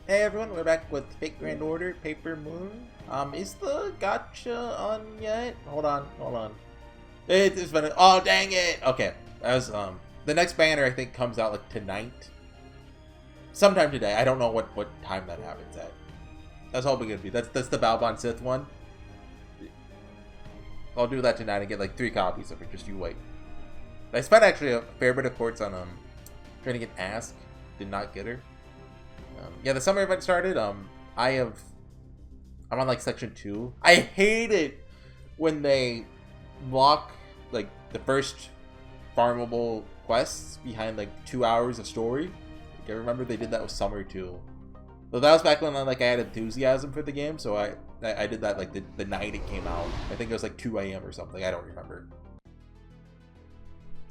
Hey everyone, we're back with Fake Grand Order, Paper Moon. Is the gacha on yet? Hold on. It's been, oh dang it! Okay, as the next banner I think comes out like tonight. Sometime today, I don't know what time that happens at. That's all we're gonna be. That's the Balbon Sith one. I'll do that tonight and get like 3 copies of it, just you wait. I spent actually a fair bit of quartz on trying to get Ask. Did not get her. Yeah, the summer event started. I'm on like section 2. I hate it when they lock like the first farmable quests behind like 2 hours of story. Like, I remember they did that with summer too. So that was back when I had enthusiasm for the game. So I did that like the night it came out. I think it was like 2 a.m. or something. I don't remember.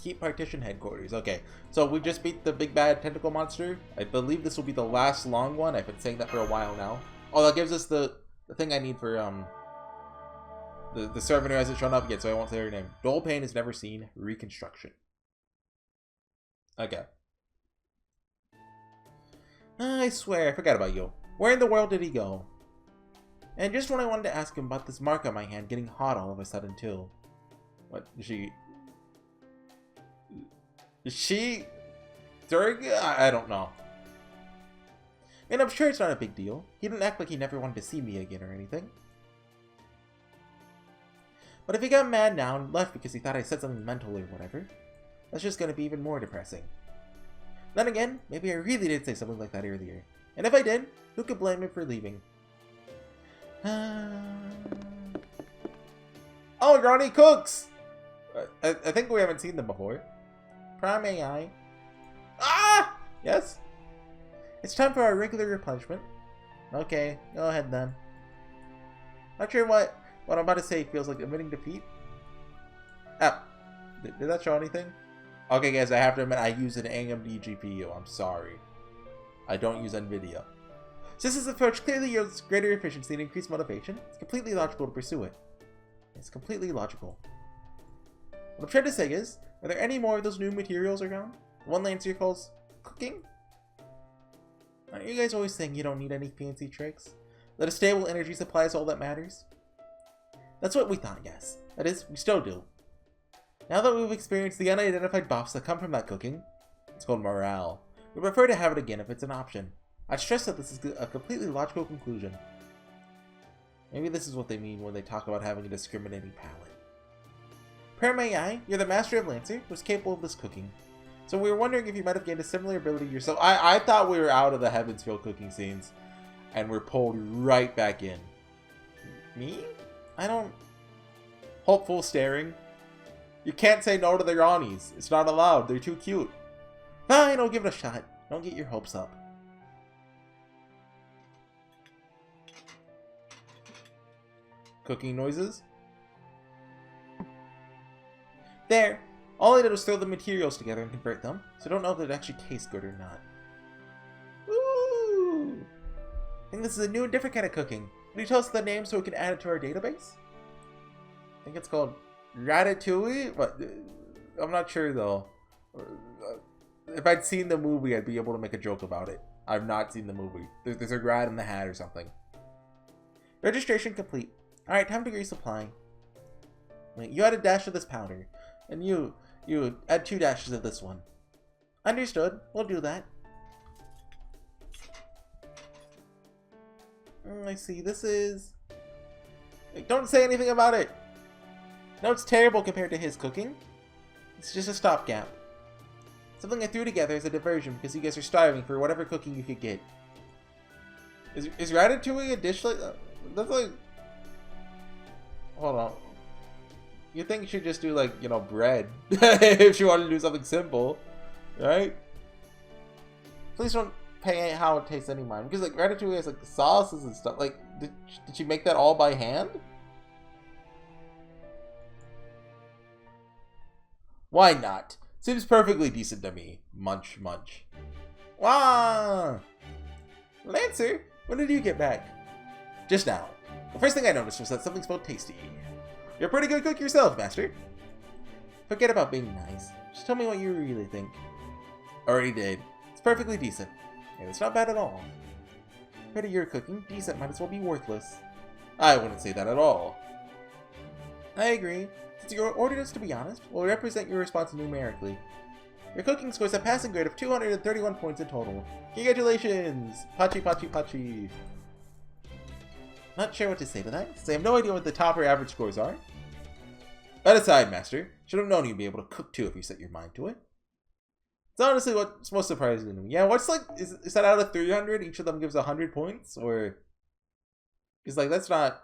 Keep partition headquarters. Okay, so we just beat the big bad tentacle monster. I believe this will be the last long one. I've been saying that for a while now. Oh, that gives us the thing I need for the servant who hasn't shown up yet, so I won't say her name. Dull pain is never seen. Reconstruction. Okay. I swear, I forgot about you. Where in the world did he go? And just when I wanted to ask him about this mark on my hand getting hot all of a sudden too. What, is she Durga? I don't know. And I'm sure it's not a big deal. He didn't act like he never wanted to see me again or anything. But if he got mad now and left because he thought I said something mental or whatever, that's just gonna be even more depressing. Then again, maybe I really did say something like that earlier. And if I did, who could blame me for leaving? Oh, Ronnie Cooks! I think we haven't seen them before. Prime AI. Ah! Yes? It's time for our regular replenishment. Okay, go ahead then. Not sure what I'm about to say feels like admitting defeat. Ah, did that show anything? Okay guys, I have to admit I use an AMD GPU. I'm sorry. I don't use NVIDIA. Since this approach clearly yields greater efficiency and increased motivation, it's completely logical to pursue it. It's completely logical. What I'm trying to say is, are there any more of those new materials around? One Lancer calls cooking? Aren't you guys always saying you don't need any fancy tricks? That a stable energy supply is all that matters? That's what we thought, yes. That is, we still do. Now that we've experienced the unidentified buffs that come from that cooking, it's called morale. We prefer to have it again if it's an option. I'd stress that this is a completely logical conclusion. Maybe this is what they mean when they talk about having a discriminating palate. Prime AI, you're the master of Lancer, who's capable of this cooking. So we were wondering if you might have gained a similar ability yourself. I thought we were out of the Heavensfield cooking scenes, and we're pulled right back in. Me? I don't... Hopeful staring. You can't say no to the Ronnies. It's not allowed. They're too cute. Fine, I'll give it a shot. Don't get your hopes up. Cooking noises? There! All I did was throw the materials together and convert them, so I don't know if it actually tastes good or not. Ooh! I think this is a new and different kind of cooking. Can you tell us the name so we can add it to our database? I think it's called Ratatouille, but I'm not sure though. If I'd seen the movie, I'd be able to make a joke about it. I've not seen the movie. There's a rat in the hat or something. Registration complete. Alright, time to resupply. Wait, you add a dash of this powder. And you add 2 dashes of this one. Understood. We'll do that. I see. This is... Don't say anything about it. No, it's terrible compared to his cooking. It's just a stopgap. Something I threw together as a diversion because you guys are starving for whatever cooking you could get. Is Ratatouille a dish like... That's like... Hold on. You think you should just do like, you know, bread if you want to do something simple, right? Please don't pay how it tastes any mind, because like Ratatouille has like sauces and stuff. Like, did she make that all by hand? Why not? Seems perfectly decent to me. Munch, munch. Wow! Lancer, when did you get back? Just now. The first thing I noticed was that something smelled tasty. You're a pretty good cook yourself, Master. Forget about being nice. Just tell me what you really think. Already did. It's perfectly decent. And it's not bad at all. compared to your cooking, decent might as well be worthless. I wouldn't say that at all. I agree. Since you ordered us to be honest, we'll represent your response numerically. Your cooking scores a passing grade of 231 points in total. Congratulations! Pachi, pachi, pachi. Not sure what to say to that, since I have no idea what the top or average scores are. That aside, Master, should have known you'd be able to cook too if you set your mind to it. It's honestly what's most surprising to me. Yeah, what's like, is that out of 300, each of them gives 100 points? Or, because like, that's like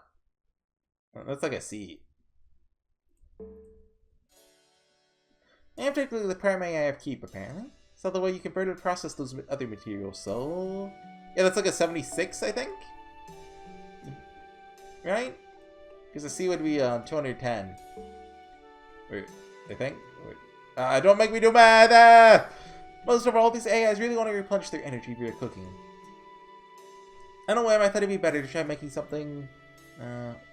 a C. And particularly the primary I have keep, apparently. So the way you convert and process those other materials, so... Yeah, that's like a 76, I think? Right? Because the C would be 210. Wait, I think? Wait. Don't make me do math! Most of all, these AIs really want to replenish their energy via cooking. I don't know why I thought it'd be better to try making something...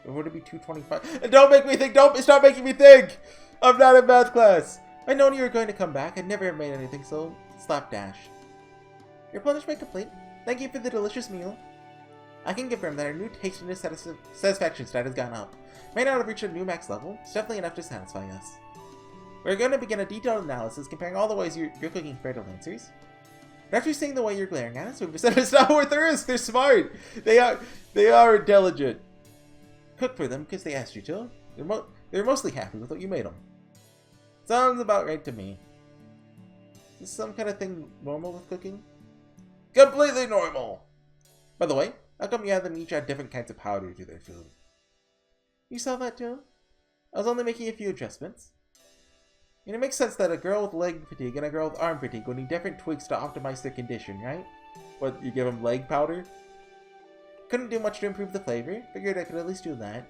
would it be 225? Don't make me think! Stop making me think! I'm not in math class! I known you were going to come back. I'd never have made anything, so slapdash. Replenishment complete. Thank you for the delicious meal. I can confirm that our new tastiness satisfaction stat has gone up. May not have reached a new max level. It's definitely enough to satisfy us. We're going to begin a detailed analysis comparing all the ways you're cooking compared to Lancers. But after seeing the way you're glaring at us, we've decided it's not worth the risk. They're smart. They are intelligent. Cook for them because they asked you to. They're mostly happy with what you made them. Sounds about right to me. Is this some kind of thing normal with cooking? Completely normal! By the way, how come you have them each add different kinds of powder to their food? You saw that too? I was only making a few adjustments. And it makes sense that a girl with leg fatigue and a girl with arm fatigue will need different tweaks to optimize their condition, right? What, you give them leg powder? Couldn't do much to improve the flavor. Figured I could at least do that.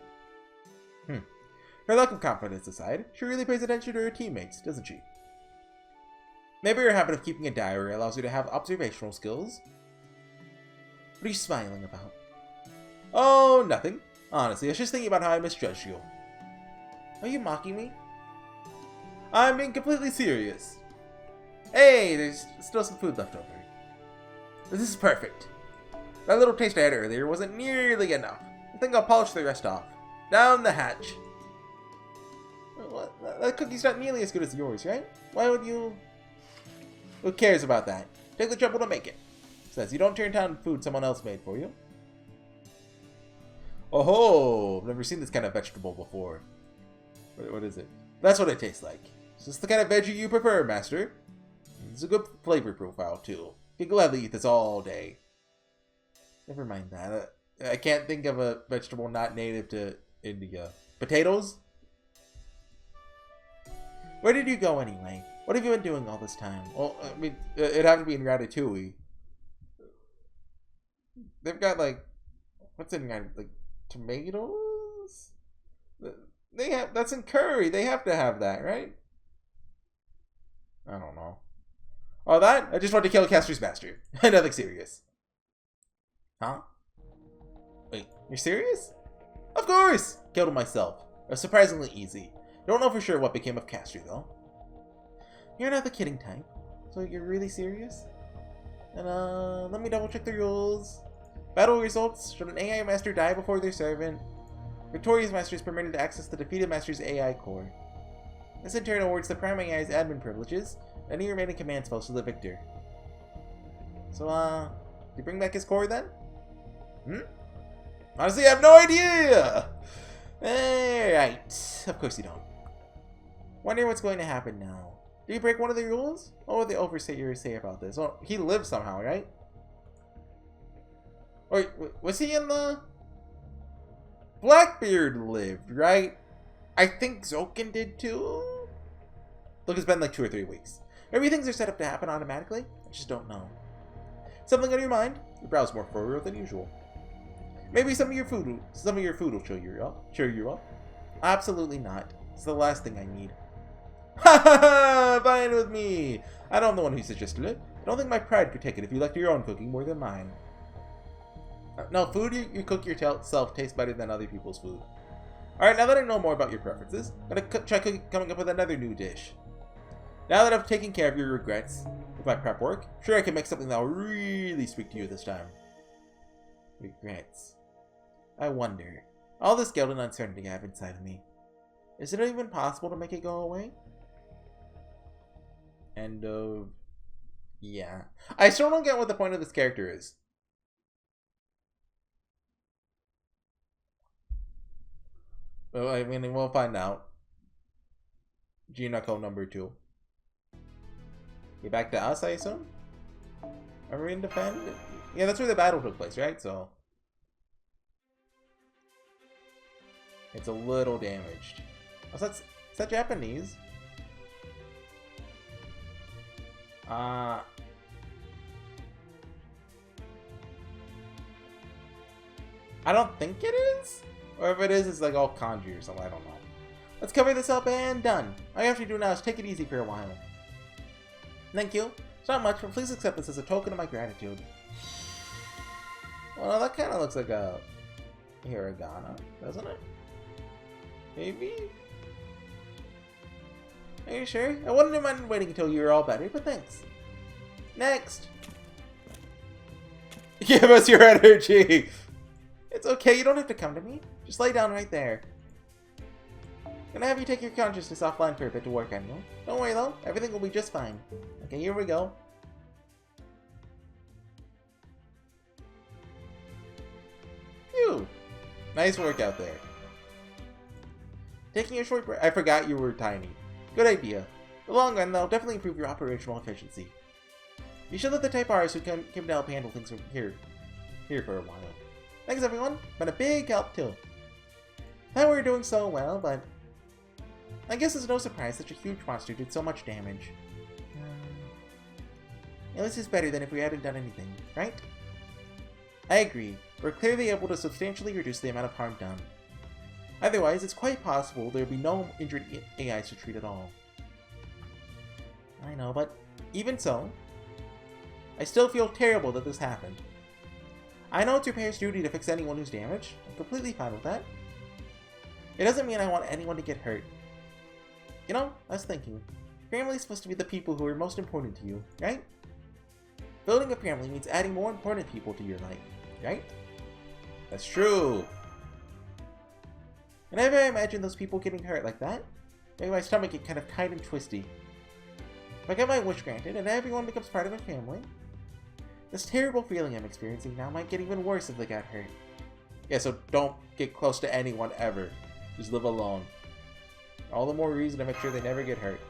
Her lack of confidence aside, she really pays attention to her teammates, doesn't she? Maybe her habit of keeping a diary allows her to have observational skills. What are you smiling about? Oh, nothing. Honestly, I was just thinking about how I misjudged you. Are you mocking me? I'm being completely serious. Hey, there's still some food left over. This is perfect. That little taste I had earlier wasn't nearly enough. I think I'll polish the rest off. Down the hatch. What? That cookie's not nearly as good as yours, right? Why would you... Who cares about that? Take the trouble to make it. Says you don't turn down food someone else made for you. Oh ho! I've never seen this kind of vegetable before. What is it? That's what it tastes like. Is this the kind of veggie you prefer, Master? It's a good flavor profile, too. You can gladly eat this all day. Never mind that. I can't think of a vegetable not native to India. Potatoes? Where did you go anyway? What have you been doing all this time? Well, I mean, it'd have to be in Ratatouille. They've got, like, what's in Ratatouille? Like, tomatoes? They have, that's in curry. They have to have that, right? I don't know. Oh, that? I just want to kill Castor's master. Nothing serious. Huh? Wait, you're serious? Of course! Killed him myself. It was surprisingly easy. Don't know for sure what became of Castor, though. You're not the kidding type. So you're really serious? And, let me double check the rules. Battle results. Should an AI master die before their servant, victorious master is permitted to access the defeated master's AI core. This in turn awards the prime AI's admin privileges, and any remaining command spells to the victor. So, do you bring back his core then? Honestly, I have no idea! Alright. Of course you don't. Wonder what's going to happen now. Did he break one of the rules? What would the overseer say about this? Well, he lived somehow, right? Wait, was he in the... Blackbeard lived, right? I think Zoken did too? Look, it's been like 2 or 3 weeks. Maybe things are set up to happen automatically. I just don't know. Something on your mind? Your brow's more furrowed than usual. Maybe some of your food will cheer you up. Absolutely not. It's the last thing I need. Ha ha ha! Fine with me! I don't know the one who suggested it. I don't think my pride could take it if you liked your own cooking more than mine. No, food you cook yourself tastes better than other people's food. Alright, now that I know more about your preferences, I'm gonna try coming up with another new dish. Now that I've taken care of your regrets with my prep work, sure I can make something that will really speak to you this time. regrets. I wonder, all this guilt and uncertainty I have inside of me, is it even possible to make it go away? End of... yeah. I still don't get what the point of this character is. Well, I mean, we'll find out. Ginako number 2. Get back to us, I assume? Are we in defend? Yeah, that's where the battle took place, right? So... it's a little damaged. Oh, is that Japanese? I don't think it is? Or if it is, it's like all kanji or something, I don't know. Let's cover this up and done. All you have to do now is take it easy for a while. Thank you. It's not much, but please accept this as a token of my gratitude. Well, that kind of looks like a hiragana, doesn't it? Maybe? Are you sure? I wouldn't mind waiting until you were all better, but thanks. Next! Give us your energy! It's okay, you don't have to come to me. Just lay down right there. Gonna have you take your consciousness offline for a bit to work on you. Don't worry though, everything will be just fine. Okay, here we go. Phew! Nice work out there. Taking a short break. I forgot you were tiny. Good idea. In the long run, though, definitely improve your operational efficiency. You should let the Typars who come to help handle things from here for a while. Thanks, everyone. Been a big help, too. Thought we were doing so well, but I guess it's no surprise such a huge monster did so much damage. At least it's better than if we hadn't done anything, right? I agree. We're clearly able to substantially reduce the amount of harm done. Otherwise, it's quite possible there would be no injured AIs to treat at all. I know, but even so, I still feel terrible that this happened. I know it's your parents' duty to fix anyone who's damaged. I'm completely fine with that. It doesn't mean I want anyone to get hurt. You know, I was thinking, family's supposed to be the people who are most important to you, right? Building a family means adding more important people to your life, right? That's true. Whenever I imagine those people getting hurt like that, make my stomach get kind of tight and twisty. If I get my wish granted and everyone becomes part of a family, this terrible feeling I'm experiencing now might get even worse if they got hurt. Yeah, so don't get close to anyone ever. Just live alone. All the more reason to make sure they never get hurt.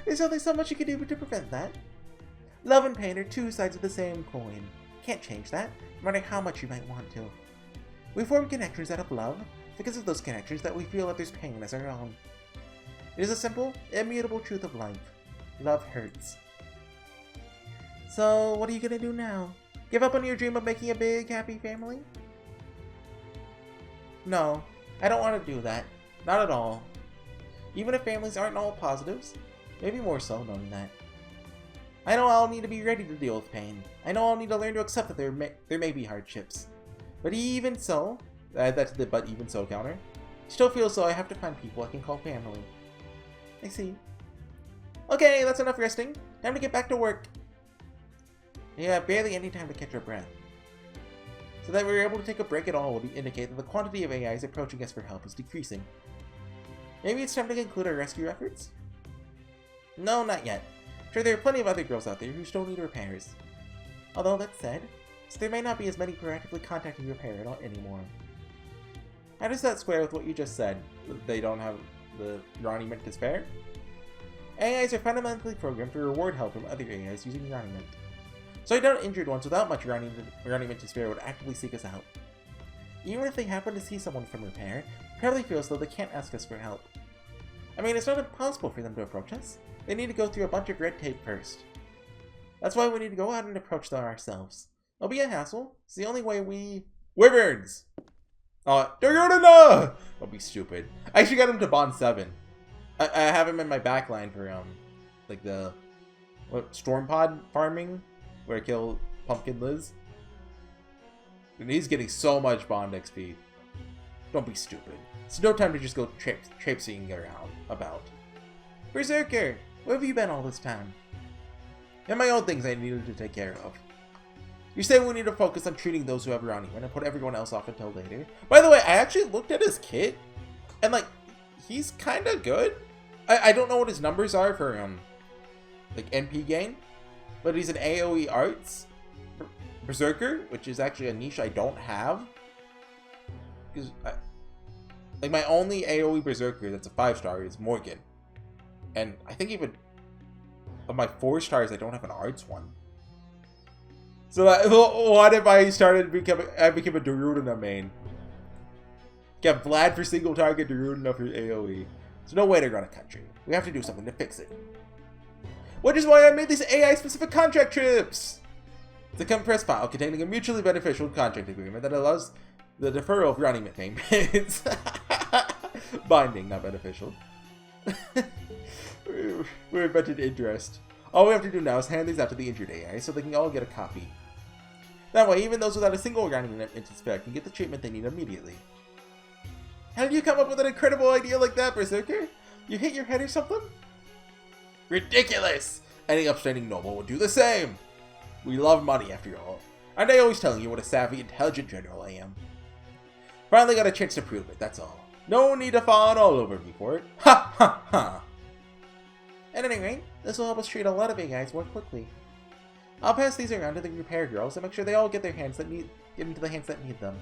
There's only so much you can do to prevent that. Love and pain are two sides of the same coin. Can't change that, no matter how much you might want to. We form connections out of love, because of those connections that we feel others' pain as our own. It is a simple, immutable truth of life. Love hurts. So, what are you gonna do now? Give up on your dream of making a big, happy family? No, I don't want to do that. Not at all. Even if families aren't all positives, maybe more so knowing that. I know I'll need to be ready to deal with pain. I know I'll need to learn to accept that there may be hardships. But even so, that's the but even so counter, still feels so I have to find people I can call family. I see. Okay, that's enough resting. Time to get back to work. You have barely any time to catch your breath. So that we're able to take a break at all would indicate that the quantity of AIs approaching us for help is decreasing. Maybe it's time to conclude our rescue efforts? No, not yet. Sure, there are plenty of other girls out there who still need repairs. Although, that said, so there may not be as many proactively contacting your parent anymore. How does that square with what you just said? They don't have the Roniment to spare? AIs are fundamentally programmed to reward help from other AIs using Roniment. So I doubt injured ones without much Roniment to spare would actively seek us out. Even if they happen to see someone from repair, it probably feels though they can't ask us for help. I mean, it's not impossible for them to approach us. They need to go through a bunch of red tape first. That's why we need to go out and approach them ourselves. It'll be a hassle. It's the only way we... Wyverns! Duryodhana! Don't be stupid. I actually got him to Bond 7. I have him in my backline for, like the... Storm Pod farming? Where I kill Pumpkin Liz. And he's getting so much Bond XP. Don't be stupid. It's no time to just go traipsing around about. Berserker! Where have you been all this time? And my own things I needed to take care of. You say we need to focus on treating those who have Ronnie and put everyone else off until later. By the way, I actually looked at his kit, and like, he's kind of good. I don't know what his numbers are for like MP gain, but he's an AoE Arts Berserker, which is actually a niche I don't have. Because like my only AoE Berserker that's a 5-star is Morgan, and I think even of my 4-stars I don't have an Arts one. So what if I became a Duryodhana main? Get Vlad for single target, Duryodhana for AoE. There's no way to run a country. We have to do something to fix it. Which is why I made these AI-specific contract trips! It's a compressed file containing a mutually beneficial contract agreement that allows the deferral of running payments. Binding, not beneficial. We're invented interest. All we have to do now is hand these out to the injured AI so they can all get a copy. That way, even those without a single running spec can get the treatment they need immediately. How did you come up with an incredible idea like that, Berserker? You hit your head or something? Ridiculous! Any upstanding noble would do the same! We love money, after all. Aren't I always telling you what a savvy, intelligent general I am? Finally got a chance to prove it, that's all. No need to fawn all over me for it. Ha ha ha! At any rate, this will help us treat a lot of big guys more quickly. I'll pass these around to the repair girls and make sure they all get into the hands that need them.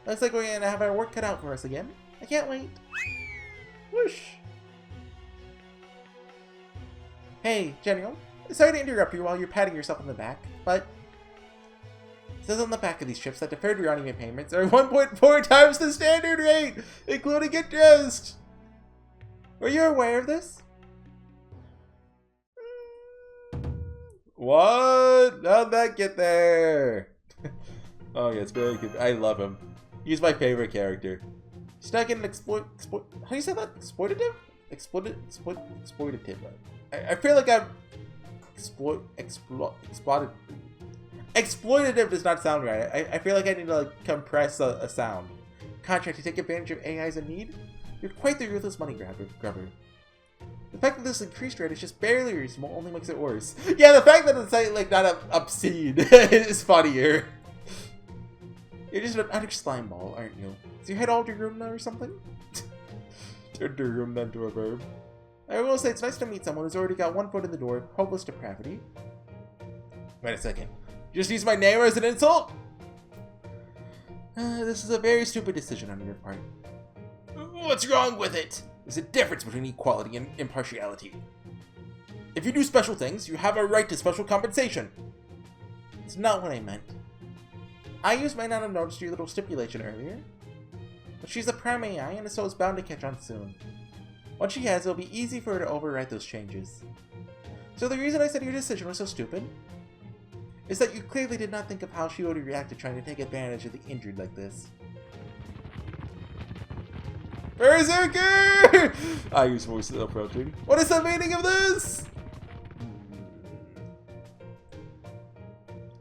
Looks like we're gonna have our work cut out for us again. I can't wait. Whoosh! Hey, General. Sorry to interrupt you while you're patting yourself on the back, but it says on the back of these chips that deferred running payments are 1.4 times the standard rate, including interest. Were you aware of this? What? How'd that get there? Oh yeah, it's very good. I love him. He's my favorite character. Stuck in an how do you say that? Exploitative? Exploitative. I feel like I'm exploited. Exploitative does not sound right. I feel like I need to like compress a sound. Contract to take advantage of AIs in need? You're quite the ruthless money grubber. The fact that this increased rate is just barely reasonable only makes it worse. Yeah, the fact that it's like not obscene is funnier. You're just an utter slime ball, aren't you? Is your head all Duryodhana or something? Turn Duryodhana into a verb. I will say it's nice to meet someone who's already got one foot in the door of hopeless depravity. Wait a second. Just use my name as an insult? This is a very stupid decision on your part. What's wrong with it? There's a difference between equality and impartiality. If you do special things, you have a right to special compensation. It's not what I meant. I might not have noticed your little stipulation earlier, but she's a prime AI and so is bound to catch on soon. Once she has, it'll be easy for her to override those changes. So the reason I said your decision was so stupid is that you clearly did not think of how she would react to trying to take advantage of the injured like this. Berserker! I use voice approaching. What is the meaning of this?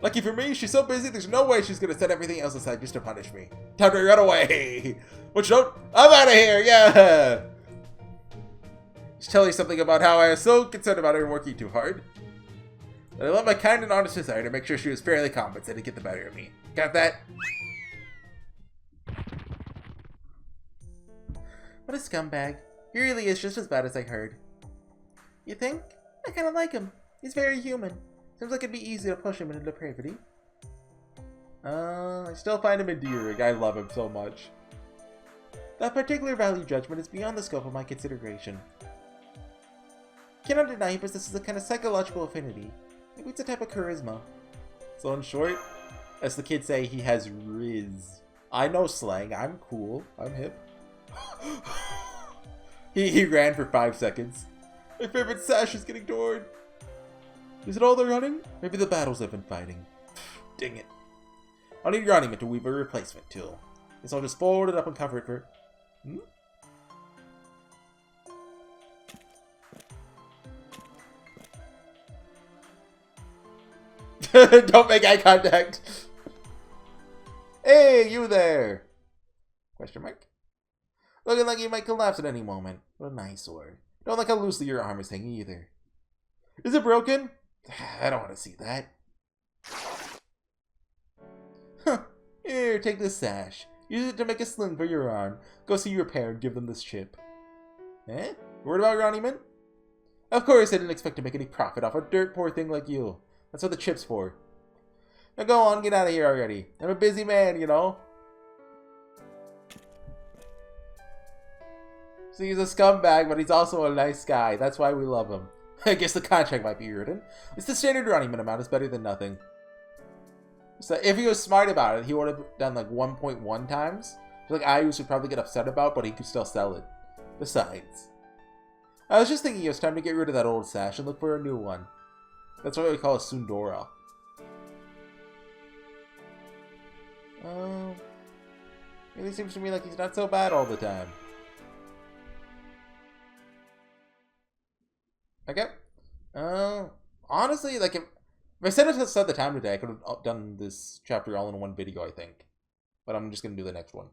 Lucky for me, she's so busy there's no way she's gonna set everything else aside just to punish me. Time to run away! Which don't? I'm out of here, yeah! Just tell you something about how I was so concerned about her working too hard. But I let my kind and honest desire to make sure she was fairly compensated to get the better of me. Got that? What a scumbag. He really is just as bad as I heard. You think? I kinda like him. He's very human. Seems like it'd be easy to push him into depravity. I still find him endearing. I love him so much. That particular value judgment is beyond the scope of my consideration. Cannot deny he possesses a kind of psychological affinity. Maybe it's a type of charisma. So in short, as the kids say, he has riz. I know slang. I'm cool. I'm hip. he ran for 5 seconds. My favorite sash is getting torn. Is it all they're running? Maybe the battles I've been fighting. Dang it. I'll need Ronnie to weave a replacement tool. Guess I'll just fold it up and cover it for... Don't make eye contact. Hey, you there. Question mark. Looking like you might collapse at any moment. What an eyesore. Don't like how loosely your arm is hanging either. Is it broken? I don't want to see that. Here, take this sash. Use it to make a sling for your arm. Go see your parent, give them this chip. Eh? Worried about Ronnieman? Of course, I didn't expect to make any profit off a dirt poor thing like you. That's what the chip's for. Now go on, get out of here already. I'm a busy man, you know. So he's a scumbag, but he's also a nice guy. That's why we love him. I guess the contract might be written. It's the standard Ronnieman amount is better than nothing. So if he was smart about it, he would have done like 1.1 times. Like IUs would probably get upset about, but he could still sell it. Besides, I was just thinking it was time to get rid of that old sash and look for a new one. That's what we call a Sundora. It seems to me like he's not so bad all the time. Okay. Honestly, like if I said it at the time today, I could have done this chapter all in one video, I think. But I'm just gonna do the next one.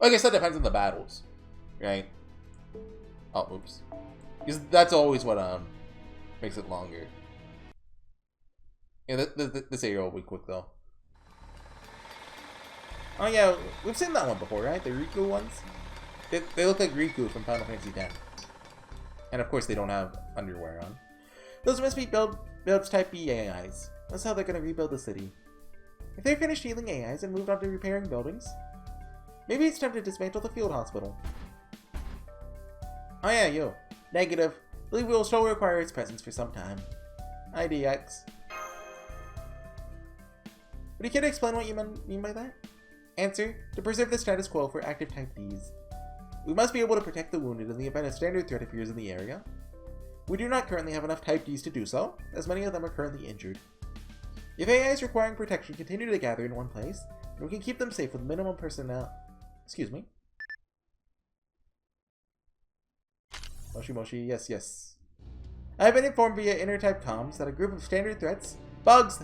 I guess that depends on the battles, right? Oh, oops. Because that's always what makes it longer. Yeah, this area will be quick though. Oh yeah, we've seen that one before, right? The Riku ones. They look like Riku from Final Fantasy X. And of course they don't have underwear on. Those must be builds type B AIs. That's how they're gonna rebuild the city. If they're finished healing AIs and moved on to repairing buildings, maybe it's time to dismantle the field hospital. Oh yeah, you. Negative. Believe we will still require its presence for some time. IDX. Would you care to explain what you mean by that? Answer. To preserve the status quo for active type Ds. We must be able to protect the wounded in the event a standard threat appears in the area. We do not currently have enough type Ds to do so, as many of them are currently injured. If AIs requiring protection continue to gather in one place, then we can keep them safe with minimum personnel. Excuse me. Moshi Moshi, yes. I have been informed via inter-type comms that a group of standard threats, bugs,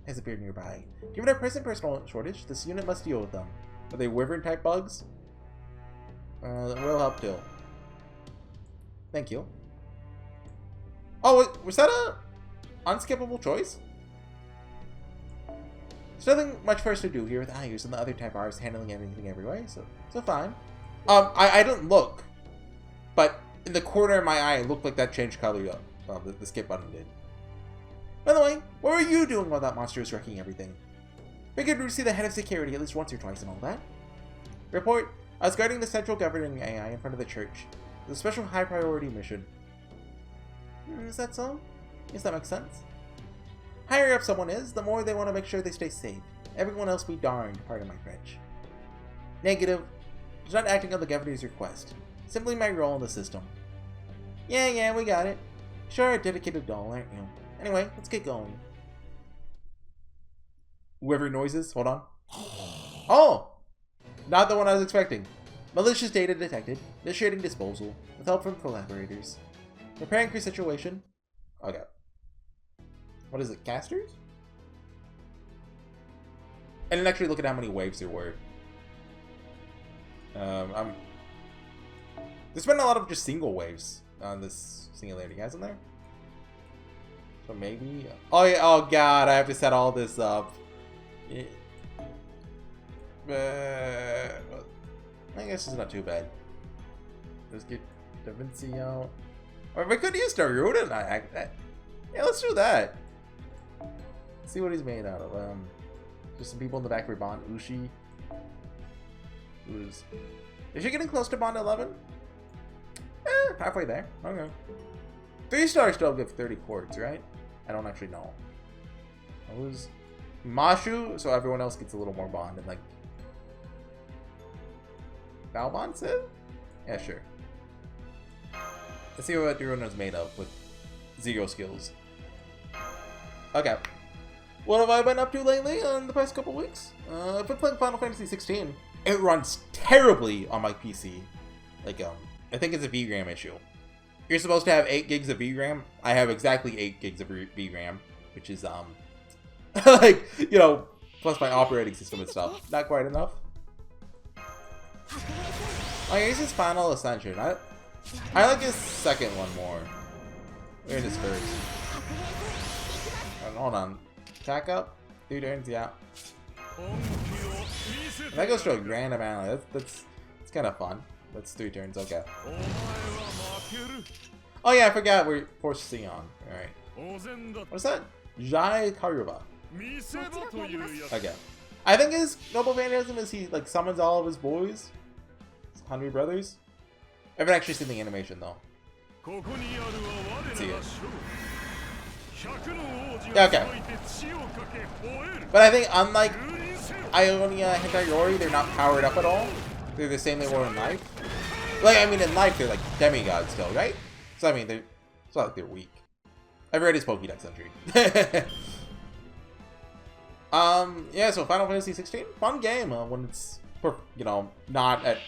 has appeared nearby. Given our present personnel shortage, this unit must deal with them. Are they wyvern-type bugs? We'll help too. Thank you. Oh, wait, was that a unskippable choice? There's nothing much for us to do here with IUs and the other type Rs handling everything every way, so fine. I didn't look, but in the corner of my eye, it looked like that changed color. The skip button did. By the way, what were you doing while that monster was wrecking everything? Figured we'd see the head of security at least once or twice and all that. Report. I was guarding the central governing AI in front of the church. It's a special high priority mission. Is that so? Yes, that makes sense. Higher up someone is, the more they want to make sure they stay safe. Everyone else be darned, pardon my French. Negative. Just not acting on the governor's request. Simply my role in the system. Yeah, we got it. Sure, a dedicated doll, aren't you? Anyway, let's get going. Whoever noises, hold on. Oh! Not the one I was expecting. Malicious data detected. Initiating disposal. With help from collaborators. Preparing for situation. Okay. What is it? Casters? I didn't actually look at how many waves there were. There's been a lot of just single waves on this singularity, hasn't there? So maybe. Oh yeah. Oh god, I have to set all this up. Yeah. I guess it's not too bad. Let's get Da Vinci out. Or if I could use Duryodhana, yeah, let's do that. Let's see what he's made out of. Just some people in the back for Bond. Ushi. Is she getting close to Bond 11? Halfway there. Okay. 3 stars still give 30 quartz, right? I don't actually know. Who's Mashu? So everyone else gets a little more Bond and like Valbon said? Yeah, sure. Let's see what Duryodhana's made of with 0 skills. Okay. What have I been up to lately in the past couple weeks? I've been playing Final Fantasy 16. It runs terribly on my PC. Like, I think it's a VRAM issue. You're supposed to have 8 gigs of VRAM. I have exactly 8 gigs of VRAM, which is, like, you know, plus my operating system and stuff. Not quite enough. Oh, here's his final ascension. I like his second one more. Where's his first? Hold on. Attack up? 3 turns, yeah. And that goes to a random ally. That's kind of fun. That's 3 turns, okay. Oh yeah, I forgot we're forcing on. Alright. What's that? Jai Karuba. Okay. I think his Noble Phantasm is he like summons all of his boys. His 100 brothers. I haven't actually seen the animation though. Let's see it. Yeah, okay. But I think unlike Ionia and Hikayori, they're not powered up at all. They're the same they were in Life. Like, I mean, in Life, they're like demigods still, right? So, I mean, it's not like they're weak. I've read his Pokédex entry. Yeah, so Final Fantasy 16, fun game when it's, you know, not at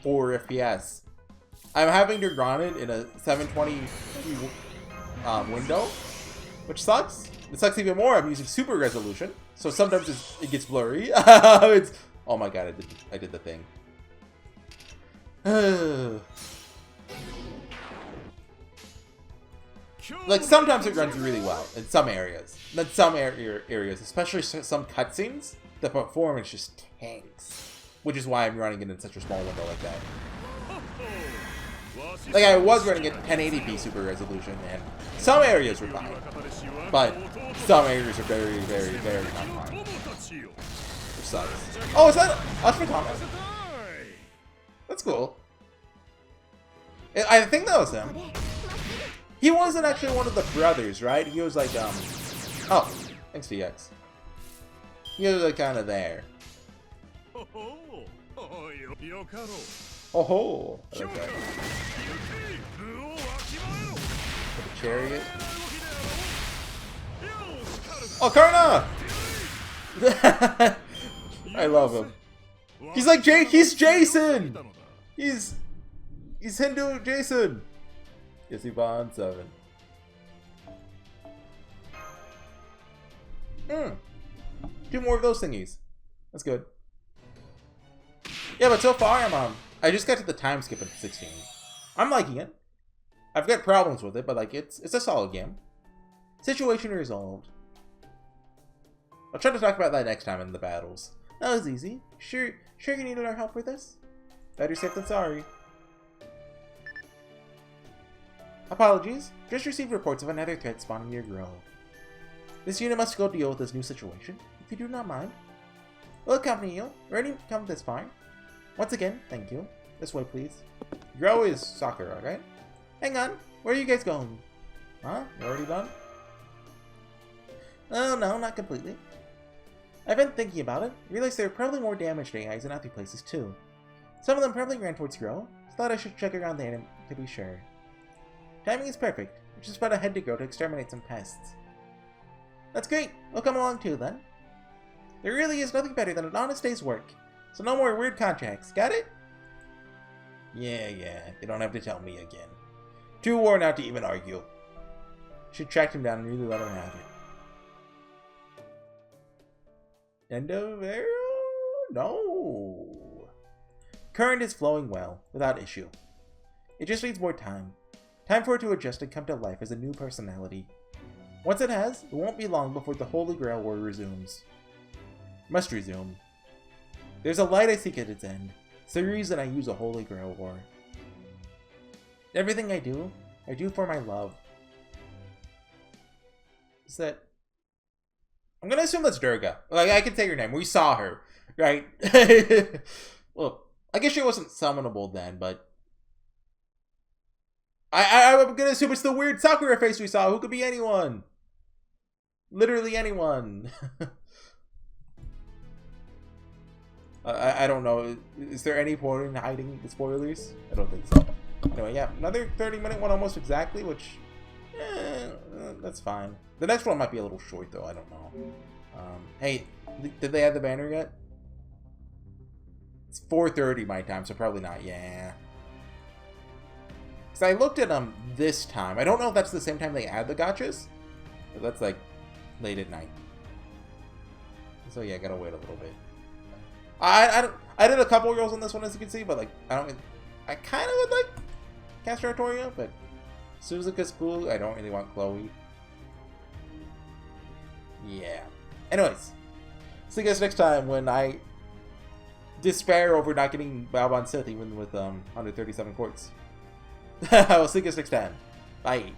4 FPS. I'm having to run it in a 720 window, which sucks. It sucks even more. I'm using super resolution, so sometimes it gets blurry. Oh my god, I did the thing. Like sometimes it runs really well in some areas. Then some areas, especially some cutscenes, the performance just tanks. Which is why I'm running it in such a small window like that. Like I was running it 1080p super resolution, and some areas were fine, but some areas are very, very, very not fine. Which sucks. Oh, is that Ashwatthama? That's cool. I think that was him. He wasn't actually one of the brothers, right? He was like, oh, thanks DX. He was like kind of there. Oh ho! I like that. The chariot. Oh, Karna! I love him. He's like he's Jason! He's Hindu Jason! Yes, he bond 7. Hmm. 2 more of those thingies. That's good. Yeah, but so far I just got to the time skip in 16. I'm liking it. I've got problems with it, but like it's a solid game. Situation resolved. I'll try to talk about that next time in the battles. That was easy. Sure you needed our help for this? Better safe than sorry. Apologies. Just received reports of another threat spawning near Grove. This unit must go deal with this new situation, if you do not mind. We'll accompany you. Ready to come this far? Once again, thank you. This way, please. Grow is Sakura, right? Hang on. Where are you guys going? Huh? You already done? Oh, no, not completely. I've been thinking about it. Realized there are probably more damaged AIs in other places, too. Some of them probably ran towards Grow, so thought I should check around there to be sure. Timing is perfect. We're just about to head to Grow to exterminate some pests. That's great. We'll come along too, then. There really is nothing better than an honest day's work. So no more weird contracts. Got it? Yeah. You don't have to tell me again. Too worn out to even argue. Should track him down and really let him have it. End of arrow? No. Current is flowing well, without issue. It just needs more time. Time for it to adjust and come to life as a new personality. Once it has, it won't be long before the Holy Grail War resumes. Must resume. There's a light I seek at its end. It's the reason I use a Holy Grail War. Everything I do for my love. Is that... I'm gonna assume that's Durga. Like, I can say her name. We saw her, right? Well, I guess she wasn't summonable then, but... I'm gonna assume it's the weird Sakura face we saw. Who could be anyone? Literally anyone. I don't know. Is there any point in hiding the spoilers? I don't think so. Anyway, yeah, another 30-minute one almost exactly, which... that's fine. The next one might be a little short, though. I don't know. Hey, did they add the banner yet? It's 4:30 my time, so probably not. Yeah. Because I looked at them this time. I don't know if that's the same time they add the gachas. But that's like late at night. So yeah, gotta wait a little bit. I did a couple rolls on this one, as you can see, but like I kind of would like Castor Artoria, but Suzuka's cool. I don't really want Chloe. Yeah. Anyways, See you guys next time when I despair over not getting Balbon Sith even with 137 quartz. I will see you guys next time. Bye.